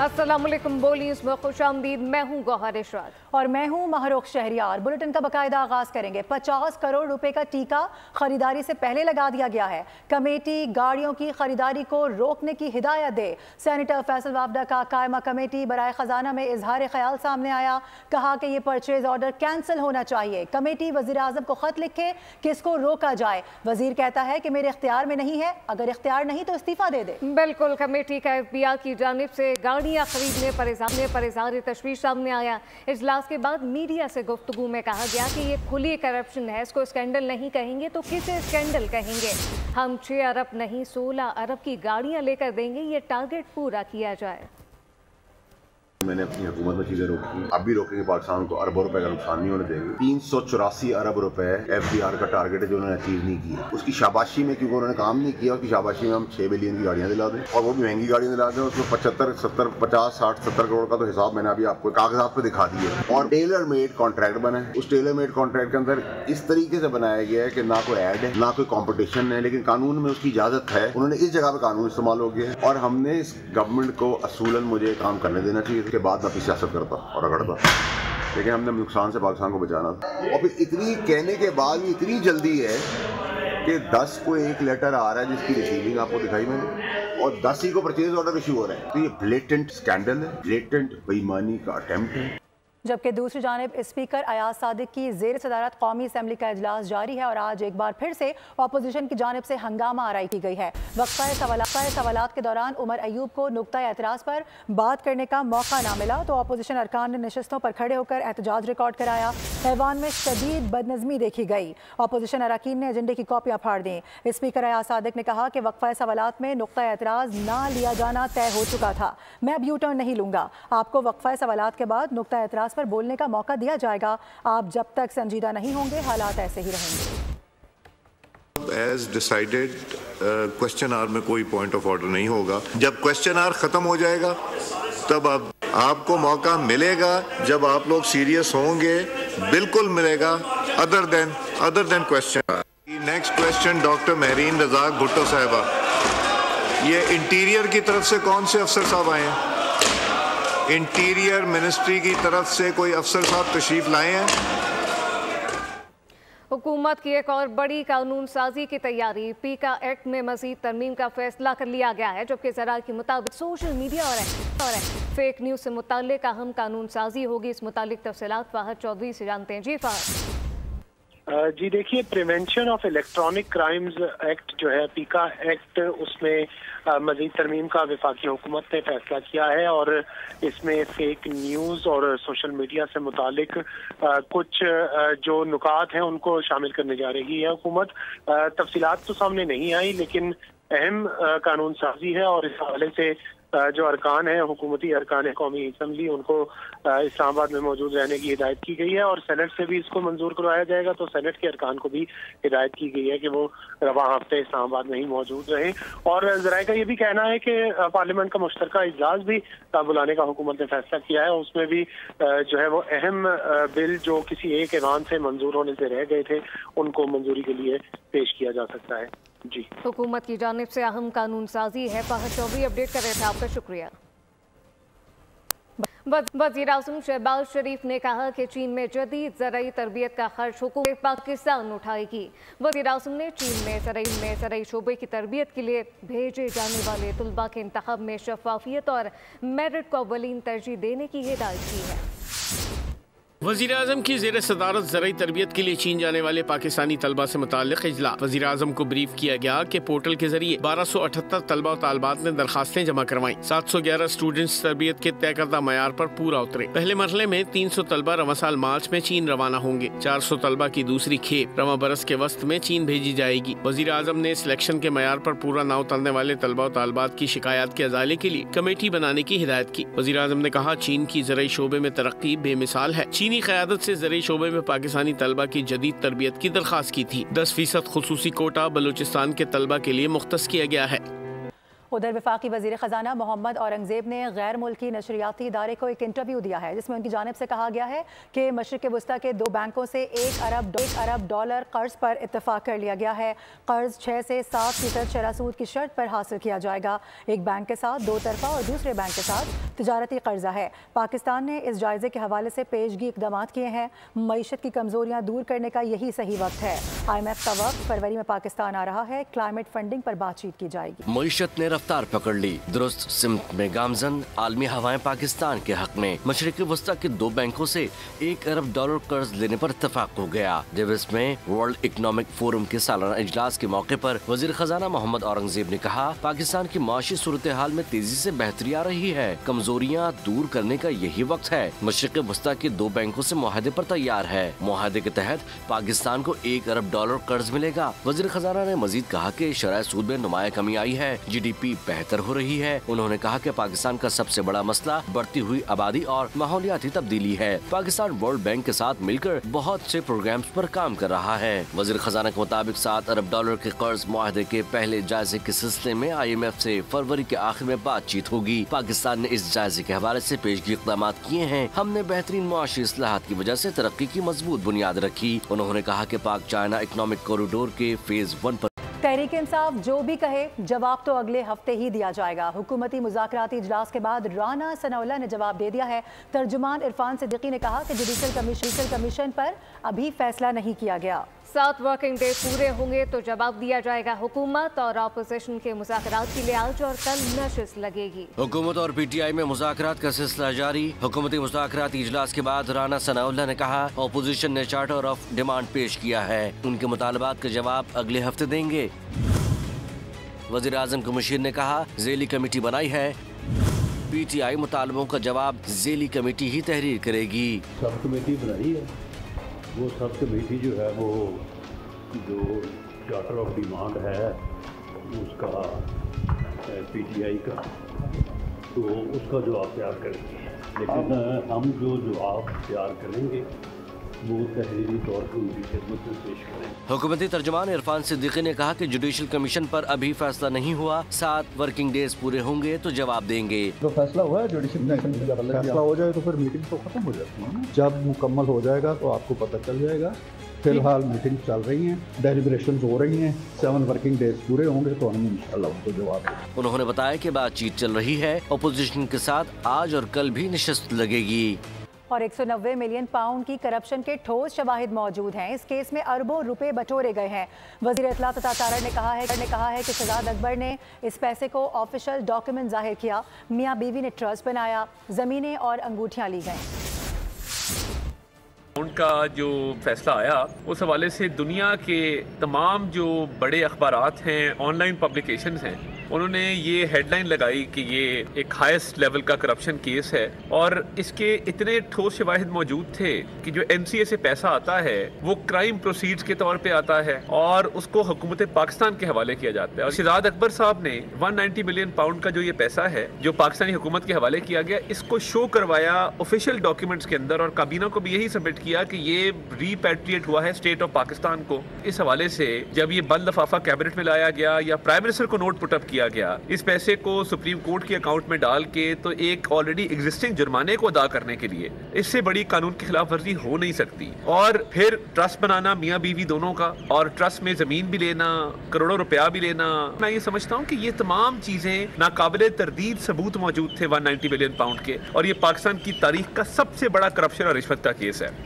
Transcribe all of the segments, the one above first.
अस्सलाम वालेकुम, बोलिए इसमें खुश आमदीद। मैं हूँ गौहर इशरात और मैं हूँ महरुख शहरियार। बुलेटिन का बाकायदा आगाज़ करेंगे। 50 करोड़ रुपए का टीका खरीदारी से पहले लगा दिया गया है। कमेटी गाड़ियों की खरीदारी को रोकने की हिदायत दे। सेनेटर फैसल वावडा का कायमा कमेटी बराए खजाना में इजहार ख्याल सामने आया। कहा कि ये परचेज ऑर्डर कैंसिल होना चाहिए। कमेटी वजीर आजम को खत लिखे कि इसको रोका जाए। वजीर कहता है कि मेरे इख्तियार में नहीं है, अगर इख्तियार नहीं तो इस्तीफा दे दे। बिल्कुल, कमेटी का FBI की जानिब से गाड़ियाँ खरीदने पर इजहार तशवीश सामने आया। इजलास के बाद मीडिया से गुफ्तगू में कहा गया कि ये खुली करप्शन है, इसको स्कैंडल नहीं कहेंगे तो किसे स्कैंडल कहेंगे। हम 6 अरब नहीं 16 अरब की गाड़ियाँ लेकर देंगे, ये टारगेट पूरा किया जाए। मैंने अपनी हुकूमत में चीजें रोकी, अब भी रोकेंगे। पाकिस्तान को अरबों रुपए का नुकसान नहीं होने देंगे। 384 अरब रुपए FDR का टारगेट है जो उन्होंने अचीव नहीं किया। उसकी शाबाशी में, क्योंकि उन्होंने काम नहीं किया, उसकी शाबाशी में हम 6 बिलियन की गाड़ियां दिला दें, और वो भी महंगी गाड़ियां दिला दें। उसमें 75, 70, 50, 60, 70 करोड़ का तो हिसाब मैंने अभी आपको कागजात पे दिखा दिए। और टेलर मेड कॉन्ट्रैक्ट बना है। उस टेलर मेड कॉन्ट्रैक्ट के अंदर इस तरीके से बनाया गया है कि ना कोई ऐड है, ना कोई कॉम्पिटिशन है, लेकिन कानून में उसकी इजाजत है। उन्होंने इस जगह पे कानून इस्तेमाल हो गया है, और हमने इस गवर्नमेंट को असूलन मुझे काम करने देना चाहिए। उसके बाद मैं सियासत करता और रगड़ता, लेकिन हमने नुकसान से पाकिस्तान को बचाना था। और फिर इतनी कहने के बाद भी इतनी जल्दी है कि 10 को एक लेटर आ रहा है जिसकी रिसीविंग आपको दिखाई मैंने, और 10 ही को परचेज ऑर्डर इशू हो रहा है। तो ये ब्लेटेंट स्कैंडल है, ब्लेटेंट बेईमानी का अटेम्प्ट है। जबकि दूसरी जानिब स्पीकर अयाज सादिक की ज़ेर सदारत कौमी असम्बली का इजलास जारी है और आज एक बार फिर से अपोजिशन की जानिब से हंगामा आराई की गई है। वक्फा सवालात के दौरान उमर अयूब को नुक्ता एतराज़ पर बात करने का मौका ना मिला तो अपोजिशन अरकान ने नशस्तों पर खड़े होकर एहतजाज रिकॉर्ड कराया। ऐवान में शदीद बदनज़मी देखी गई। अपोजिशन अरकान ने एजेंडे की कॉपियाँ फाड़ दी। स्पीकर अयाज सादिक ने कहा कि वक्फा सवालात में नुक्ता एतराज़ ना लिया जाना तय हो चुका था। मैं अब यू टर्न नहीं लूँगा। आपको वक्फा सवालात के बाद नुक्ता एतराज़ पर बोलने का मौका दिया जाएगा। आप जब तक संजीदा नहीं होंगे हालात ऐसे ही रहेंगे। As decided, क्वेश्चन आवर में कोई पॉइंट ऑफ ऑर्डर नहीं होगा। जब क्वेश्चन आवर खत्म हो जाएगा तब आपको मौका मिलेगा, जब आप लोग सीरियस होंगे बिल्कुल मिलेगा। Other than question. Next question doctor Mahreen Razzaq Bhutto sahiba. ये इंटीरियर की तरफ से कौन से अफसर साहब आए हैं? इंटीरियर मिनिस्ट्री की तरफ से कोई अफसर साहब तशरीफ लाए हैं? हुकूमत की एक और बड़ी कानून साजी की तैयारी। पीका एक्ट में मजीद तरमीम का फैसला कर लिया गया है, जबकि ज़राए के मुताबिक सोशल मीडिया और फेक न्यूज़ से मुताल्लिक अहम कानून साजी होगी। इस मुतालिक तफसीलात फाहद चौधरी से जानते हैं। जी फाहद। जी देखिए, prevention of electronic crimes act जो है, पीका एक्ट, उसमें मजीद तरमीम का वफाकी हुकूमत ने फैसला किया है और इसमें फेक न्यूज़ और सोशल मीडिया से मुतालिक कुछ जो नुकात हैं उनको शामिल करने जा रही है हुकूमत। तफसीलात तो सामने नहीं आई, लेकिन अहम कानून साजी है और इस हवाले से जो अरकान है, हुकूमती अरकान कौमी असम्बली, उनको इस्लामाबाद में मौजूद रहने की हिदायत की गई है और सेनेट से भी इसको मंजूर करवाया जाएगा। तो सेनेट के अरकान को भी हिदायत की गई है कि वो रवा हफ्ते इस्लामाबाद में ही मौजूद रहें। और ज़राए का ये भी कहना है कि पार्लियामेंट का मुश्तरका इजलास भी बुलाने का हुकूमत ने फैसला किया है। उसमें भी जो है वो अहम बिल जो किसी एक ऐवान से मंजूर होने से रह गए थे उनको मंजूरी के लिए पेश किया जा सकता है। जी, हुकूमत की जानिब से अहम कानून साजी है। फाहद चौधरी अपडेट कर रहे थे, आपका शुक्रिया। वज़ीर आज़म शहबाज शरीफ ने कहा कि चीन में जदीद ज़राई तरबियत का खर्च हुकूमत पाकिस्तान उठाएगी। वज़ीर आज़म ने चीन में ज़राई शोबे की तरबियत के लिए भेजे जाने वाले तलबा के इंतखाब में शफाफियत और मेरिट को अव्वलीन तरजीह देने की हिदायत की है। वज़ीर आज़म की ज़ेर सदारत ज़राई तरबियत के लिए चीन जाने वाले पाकिस्तानी तलबा से मुताल्लिक़ इजलास। वज़ीर आज़म को ब्रीफ किया गया कि पोर्टल के जरिए 1278 तलबा और तालबात ने दरखास्तें जमा करवाई। 711 स्टूडेंट्स तरबियत के तय करदा मयार पर पूरा उतरे। पहले मरहले में 300 तलबा रवां साल मार्च में चीन रवाना होंगे। 400 तलबा की दूसरी खेप रवां बरस के वस्त में चीन भेजी जाएगी। वज़ीर आज़म ने सिलेक्शन के मयार पर पूरा ना उतरने वाले तलबा और तालबात की शिकायत के अजाले के लिए कमेटी बनाने की हिदायत की। वज़ीर आज़म ने कहा, चीन की ज़राई शोबे में तरक्की बेमिसाल है। चीनी क़यादत से ज़राई शोबे में पाकिस्तानी तलबा की जदीद तरबियत की दरख्वास्त की थी। 10% खुसूसी कोटा बलूचिस्तान के तलबा के लिए मुख्तस किया गया है। उधर वफाकी वज़ीर ख़जाना मोहम्मद औरंगज़ेब ने गैर मुल्की नशरियाती इदारे को एक इंटरव्यू दिया है, जिसमें उनकी जानिब से कहा गया है कि मशरिक़ वस्ता के 2 बैंकों से $1 अरब कर्ज पर इत्तफाक कर लिया गया है। कर्ज 6 से 7% शरह सूद की शर्त पर हासिल किया जाएगा। एक बैंक के साथ 2 तरफ़ा और दूसरे बैंक के साथ तिजारती कर्जा है। पाकिस्तान ने इस जायज़े के हवाले से पेशगी इक़दाम किए हैं। मईशत की कमज़ोरियाँ दूर करने का यही सही वक्त है। IMF का वक्त फरवरी में पाकिस्तान आ रहा है। क्लाइमेट फंडिंग पर बातचीत की जाएगी। मईशत ने रफ्तार पकड़ ली। दुरुस्त सिमत में गामजन आलमी हवाएं पाकिस्तान के हक में। मशरिक़ वस्ता के 2 बैंकों से $1 अरब कर्ज लेने पर इत्तफाक हो गया। डेविस में वर्ल्ड इकोनॉमिक फोरम के सालाना इजलास के मौके पर वज़ीर ख़जाना मोहम्मद औरंगज़ेब ने कहा, पाकिस्तान की माशी सूरत हाल में तेजी से बेहतरी आ रही है। कमजोरियाँ दूर करने का यही वक्त है। मशरिक़ वस्ता के 2 बैंकों से मुआहदे पर तैयार है। मुआहदे के तहत पाकिस्तान को $1 अरब कर्ज मिलेगा। वज़ीर ख़जाना ने मजीद कहा कि शरह सूद में नुमाया कमी आई है, GDP बेहतर हो रही है। उन्होंने कहा कि पाकिस्तान का सबसे बड़ा मसला बढ़ती हुई आबादी और माहौलियाती तब्दीली है। पाकिस्तान वर्ल्ड बैंक के साथ मिलकर बहुत से प्रोग्राम्स पर काम कर रहा है। वज़ीर ख़जाना के मुताबिक $7 अरब के कर्ज मुआहदे के पहले जायजे के सिलसिले में IMF से फरवरी के आखिर में बातचीत होगी। पाकिस्तान ने इस जायजे के हवाले से पेशगी इक़दाम किए हैं। हमने बेहतरीन मुआशी इस्लाहात की वजह से तरक्की की मजबूत बुनियाद रखी। उन्होंने कहा कि पाक चाइना इकोनॉमिक कॉरिडोर के फेज 1 पर तहरीक इंसाफ जो भी कहे जवाब तो अगले हफ्ते ही दिया जाएगा। हुकूमती मुज़ाकराती इजलास के बाद राना सनाउल्लाह ने जवाब दे दिया है। तर्जुमान इरफान सिद्दीकी ने कहा कि जुडिशल कमीशन पर अभी फैसला नहीं किया गया। 7 वर्किंग डे पूरे होंगे तो जवाब दिया जाएगा। हुकूमत और अपोजिशन के मुज़ाकरात के लिए आज और कल नशिस्त लगेगी। हुकूमत और PTI में मुज़ाकरात का सिलसिला जारी। हुकूमती मुज़ाकराती इजलास के बाद राना सनाउल्लाह ने कहा, अपोजिशन ने चार्टर ऑफ डिमांड पेश किया है। उनके मुतालबात का जवाब अगले हफ्ते देंगे। वज़ीर आज़म को मुशीर ने कहा, ज़ेली कमेटी बनाई है। PTI मुतालबों का जवाब ज़ेली कमेटी ही तहरीर करेगी। सब कमेटी बनाई है, वो सब कमेटी जो है वो जो चार्टर ऑफ डिमांड है उसका PTI का, तो उसका जवाब तैयार करेंगे। लेकिन हम जो जवाब तैयार करेंगे वो तहरीरी तौर पर उनकी खिदमत में पेश करें। हुकूमती तर्जुमान इरफान सिद्दीकी ने कहा कि जुडिशल कमीशन पर अभी फैसला नहीं हुआ। 7 वर्किंग डेज पूरे होंगे तो जवाब देंगे। तो फैसला हुआ है जुडिशल कमीशन, फैसला हो जाए तो फिर मीटिंग तो खत्म हो जाती है। जब मुकम्मल हो जाएगा तो आपको पता चल जाएगा। फिलहाल मीटिंग चल रही हैं, डेलिब्रेशंस हो रही हैं। 7 वर्किंग डेज पूरे होंगे तो हम इंशाल्लाह उनको जवाब देंगे। उन्होंने बताया कि बातचीत चल रही है। अपोजिशन के साथ आज और कल भी नशिस्त लगेगी। और 190 मिलियन पाउंड की करप्शन के ठोस शवाहिद मौजूद हैं। इस केस में अरबों रुपए बटोरे गए हैं। वज़ीर इत्तला तथा तारड़ ने कहा है कि शहजाद अकबर ने इस पैसे को ऑफिशियल डॉक्यूमेंट जाहिर किया। मियाँ बीवी ने ट्रस्ट बनाया, ज़मीनें और अंगूठियाँ ली गईं। उनका जो फैसला आया उस हवाले से दुनिया के तमाम जो बड़े अखबारात हैं, ऑनलाइन पब्लिकेशंस हैं, उन्होंने ये हेडलाइन लगाई कि ये एक हाईएस्ट लेवल का करप्शन केस है। और इसके इतने ठोस शवाहिद मौजूद थे कि जो MCA से पैसा आता है वो क्राइम प्रोसीड्स के तौर पे आता है और उसको हुकूमत पाकिस्तान के हवाले किया जाता है। और शहजाद अकबर साहब ने 190 मिलियन पाउंड का जो ये पैसा है जो पाकिस्तानी हुकूमत के हवाले किया गया, इसको शो करवाया ऑफिशियल डॉक्यूमेंट्स के अंदर और काबीना को भी यही सबमिट किया कि ये रीपैट्रिएट हुआ है स्टेट ऑफ पाकिस्तान को। इस हवाले से जब ये बंद लिफाफा कैबिनेट में लाया गया या प्राइम मिनिस्टर को नोट पुटअप किया गया, इस पैसे को सुप्रीम कोर्ट के अकाउंट में डाल के, तो एक ऑलरेडी एग्जिस्टिंग जुर्माने को अदा करने के लिए इससे बड़ी कानून की खिलाफ वर्जी हो नहीं सकती। और फिर ट्रस्ट बनाना मियाँ बीवी दोनों का, और ट्रस्ट में जमीन भी लेना, करोड़ों रुपया भी लेना। मैं ये समझता हूँ कि ये तमाम चीजें नाकाबिले तरदीद सबूत मौजूद थे 190 मिलियन पाउंड के, और ये पाकिस्तान की तारीख का सबसे बड़ा करप्शन और रिश्वत का केस है।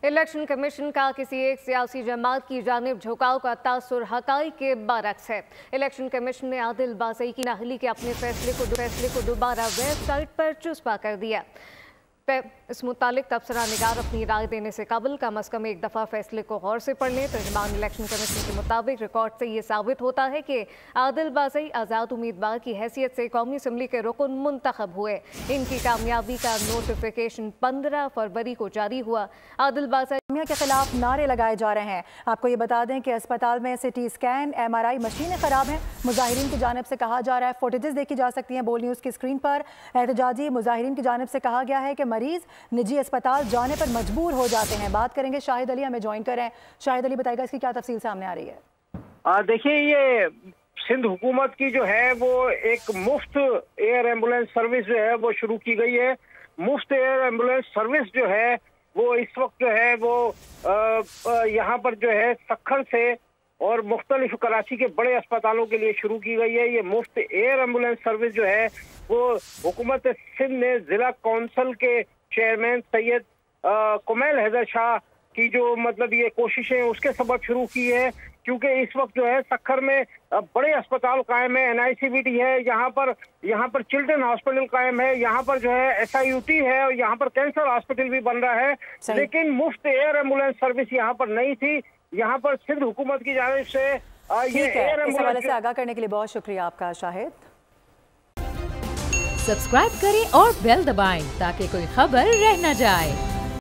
इलेक्शन कमीशन का किसी एक सियासी जमात की जानिब झुकाव का तासुर हकाइक के बरक्स है। इलेक्शन कमीशन ने आदिल बाज़ई की नाहली के अपने फैसले को दोबारा वेबसाइट पर चुस्पा कर दिया। इस मुतालिक तबसरा निगार अपनी राय देने से कबल कम अज़ कम एक दफ़ा फैसले को गौर से पढ़ लें। तर्जुमान इलेक्शन कमीशन के मुताबिक रिकॉर्ड से ये साबित होता है कि आदिल बाज़ई आज़ाद उम्मीदवार की हैसियत से कौमी असम्बली के रुकन मुंतखब हुए। इनकी कामयाबी का नोटिफिकेशन 15 फरवरी को जारी हुआ। आदिल बाज़ई के खिलाफ नारे लगाए जा रहे हैं। आपको ये बता दें कि अस्पताल में CT स्कैन MRI मशीनें खराब हैं। मुजाहिरीन की जानिब से कहा जा रहा है, फुटेजेस देखी जा सकती हैं बोल न्यूज़ की स्क्रीन पर। एहतजाजी मुजाहिरीन की जानिब से कहा गया है कि मरीज निजी अस्पताल जाने पर मजबूर हो जाते हैं। बात करेंगे शाहिद अली, हमें ज्वाइन करें। शाहिद अली बताएगा इसकी क्या तफसील सामने आ रही है। देखिए, ये सिंध हुकूमत की जो है वो एक मुफ्त एयर एम्बुलेंस सर्विस जो है वो शुरू की गई है। मुफ्त एयर एम्बुलेंस सर्विस जो है वो इस वक्त जो है वो यहाँ पर जो है सक्खर से और मुख्तलिफ कराची के बड़े अस्पतालों के लिए शुरू की गई है। ये मुफ्त एयर एम्बुलेंस सर्विस जो है वो हुकूमत सिंध ने जिला कौंसिल के चेयरमैन सैयद कुमैल हैदर शाह की जो मतलब ये कोशिशें उसके सबब शुरू की है, क्योंकि इस वक्त जो है सक्खर में बड़े अस्पताल कायम है, NICVT है, यहाँ पर चिल्ड्रन हॉस्पिटल कायम है, यहाँ पर जो है SIUT है और यहाँ पर कैंसर हॉस्पिटल भी बन रहा है, लेकिन मुफ्त एयर एम्बुलेंस सर्विस यहाँ पर नहीं थी। यहाँ पर सिंध हुकूमत की जानिब से ये एयर इस हवाले एम्बुलेंस से आगाह करने के लिए बहुत शुक्रिया आपका शाहिद। सब्सक्राइब करें और बेल दबाएं ताकि कोई खबर रह न जाए।